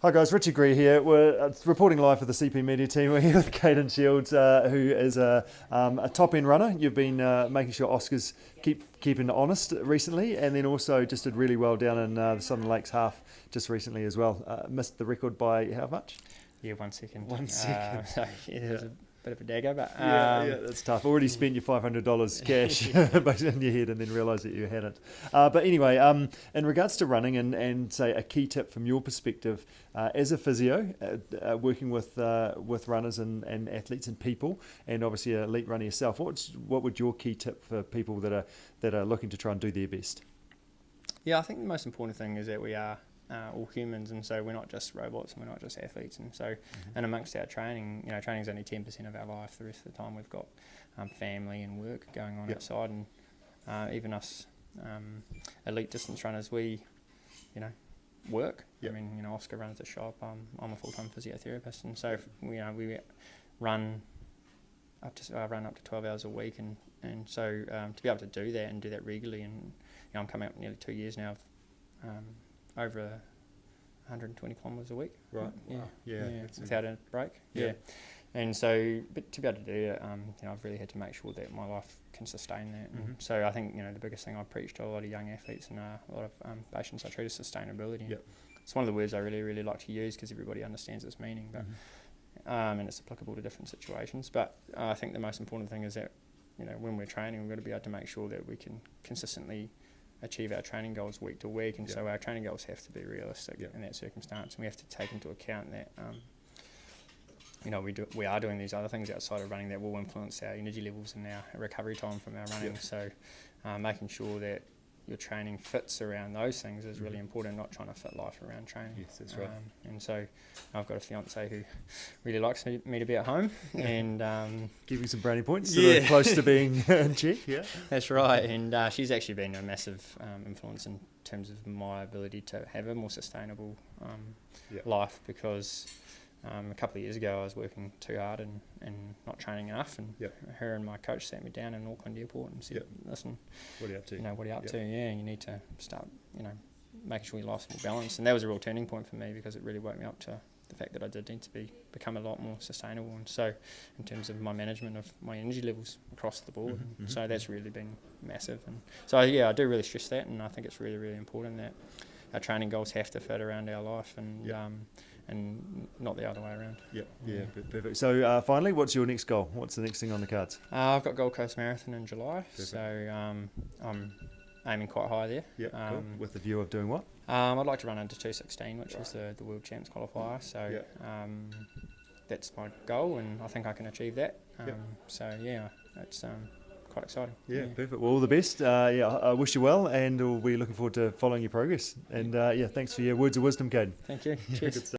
Hi guys, Richard Greer here. We're reporting live for the CP Media team. We're here with Caden Shields, who is a top-end runner. You've been making sure Oscars keeping honest recently, and then also just did really well down in the Southern Lakes half just recently as well. Missed the record by how much? Yeah, 1 second. 1 second. So it was a bit of a dagger, but yeah, that's tough. Already spent your $500 cash in your head and then realised that you hadn't. But anyway, in regards to running and say a key tip from your perspective as a physio, working with runners and athletes and people, and obviously an elite runner yourself, what would your key tip for people that are looking to try and do their best? Yeah, I think the most important thing is that we are all humans, and so we're not just robots and we're not just athletes, and so and amongst our training, training is only 10% of our life. The rest of the time we've got family and work going on outside, and even us elite distance runners, we work. I mean, Oscar runs the shop. I'm a full-time physiotherapist, and so we run up to 12 hours a week, and so to be able to do that and do that regularly, and I'm coming up nearly 2 years now of over 120 kilometres a week. Right. Yeah. Without a break. Yeah. And so, but to be able to do it, I've really had to make sure that my life can sustain that. And so I think, the biggest thing I preach to a lot of young athletes and a lot of patients I treat is sustainability. Yep. It's one of the words I really, really like to use because everybody understands its meaning, but and it's applicable to different situations. But I think the most important thing is that, when we're training, we've got to be able to make sure that we can consistently achieve our training goals week to week, and so our training goals have to be realistic in that circumstance, and we have to take into account that we are doing these other things outside of running that will influence our energy levels and our recovery time from our running. So making sure that your training fits around those things is really important, not trying to fit life around training. Yes, that's right. And so I've got a fiance who really likes me to be at home and giving some brownie points that are close to being in check. Yeah, that's right. And she's actually been a massive influence in terms of my ability to have a more sustainable life, because a couple of years ago I was working too hard and not training enough, and her and my coach sat me down in Auckland Airport and said, listen, what are you up to? What are you up to? Yeah, you need to start, making sure your life's more balanced. And that was a real turning point for me, because it really woke me up to the fact that I did need to become a lot more sustainable. And so in terms of my management of my energy levels across the board, so that's really been massive. And so I do really stress that, and I think it's really, really important that our training goals have to fit around our life, and not the other way around. Perfect. So finally, what's your next goal? What's the next thing on the cards? I've got Gold Coast Marathon in July. Perfect. So I'm aiming quite high there. Cool. With the view of doing what? I'd like to run under 2:16, which is the World Champs qualifier. So that's my goal, and I think I can achieve that. So it's quite exciting. Yeah, perfect. Well, all the best. I wish you well, and we'll be looking forward to following your progress. And thanks for your words of wisdom, Caden. Thank you. Cheers.